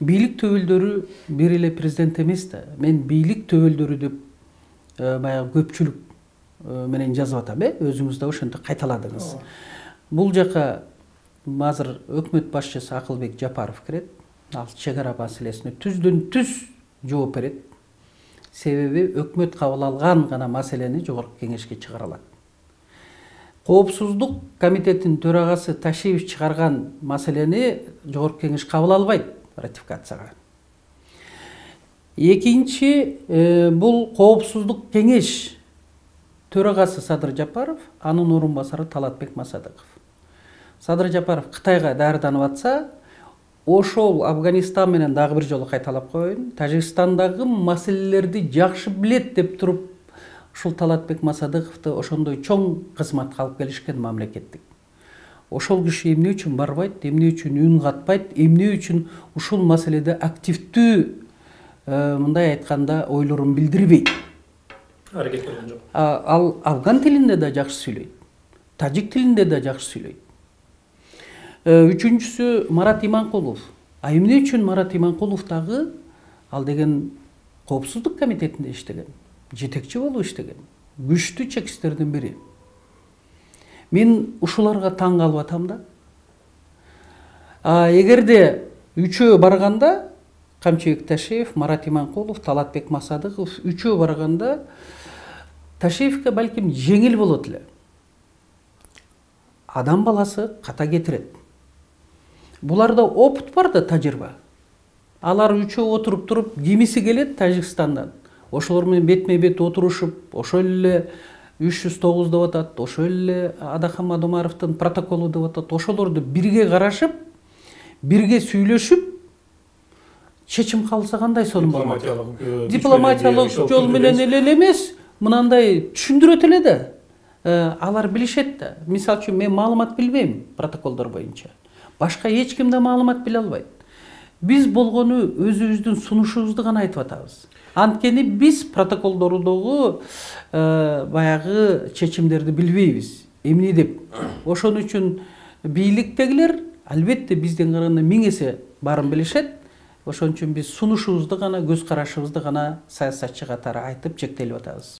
бийлик төбөлдөрү бир эле президент эмес да. Мен бийлик төбөлдөрү деп баягы көпчүлүк менен жазып атам, өзүңүз да ошентип кайталадыңыз. Бул жака азыр өкмөт башчысы Акылбек Жапаров кирет. Ал чек ара маселесине түздөн түз жооп берет. Себеби өкмөт кабыл алган гана маселени жогорку кеңешке чыгара алат. Коопсуздук комитетинин төрагасы Ташиев чыгарган маселени жогорку кеңеш кабыл албайт ратификацияга. Экинчи, бул коопсуздук кеңеш төрагасы Садыр Жапаров, анын орун басары Талатбек Масадыков. Садыр Жапаров Кытайга даярданып атса, ошол Афганистан менен дагы бир жолу кайталап коеюн, Тажикстандагы маселелерди жакшы билет деп туруп, ушул Талатбек Масадыковду ошондой чоң кызматка алып келишкен мамлекеттик. Ошол киши эмне үчүн барбайт, эмне үчүн үн катпайт, эмне үчүн ушул маселеде активдүү, мындай айтканда, ойлорун билдирбейт. Аракет кылган жок. Ал афган тилинде да жакшы сүйлөйт, тажик тилинде да жакшы сүйлөйт. Үчүнчүсү Марат Иманкулов. Эмне үчүн Марат Иманкулов дагы ал деген коопсуздук комитетинде иштеген, жетекчи болуп иштеген, күчтүү чекистердин бири. Мен ушуларга таң калып атам да. Эгерде үчөө барганда, Камчыбек Ташиев, Марат Иманкулов, Талатбек Масадыков үчөө барганда, Ташиевке балким жеңил болот эле. Адам баласы ката кетирет. Буларда опыт бар да, тажрыйба. Алар үчөө отуруп туруп, кимиси келет Тажикстандан. Ошолор менен бетме-бет отурушуп, ошол эле 309 деп атат, ошол эле Адахам Адомаровдун протоколу деп атат. Ошолорду бирге карашып, бирге сүйлөшүп, чечим калса кандай сонун болот? Дипломатиялык жол менен эле эмес, мынандай түшүндүрөт эле да. Алар билишет да. Мисалы үчүн мен маалымат билбейм протоколдор боюнча. Башка эч ким да маалымат биле албайт. Биз болгону өзүбүздүн сунушубузду гана айтып атабыз. Анткени биз протоколдордогу баягы чечимдерди билбейбиз. Эмне деп. Ошон үчүн бийликтегилер албетте бизден караганда 1000 эсе баарын билишет. Ошон үчүн биз сунушубузду гана, көз карашыбызды гана саясатчы катары айтып чектелип атабыз.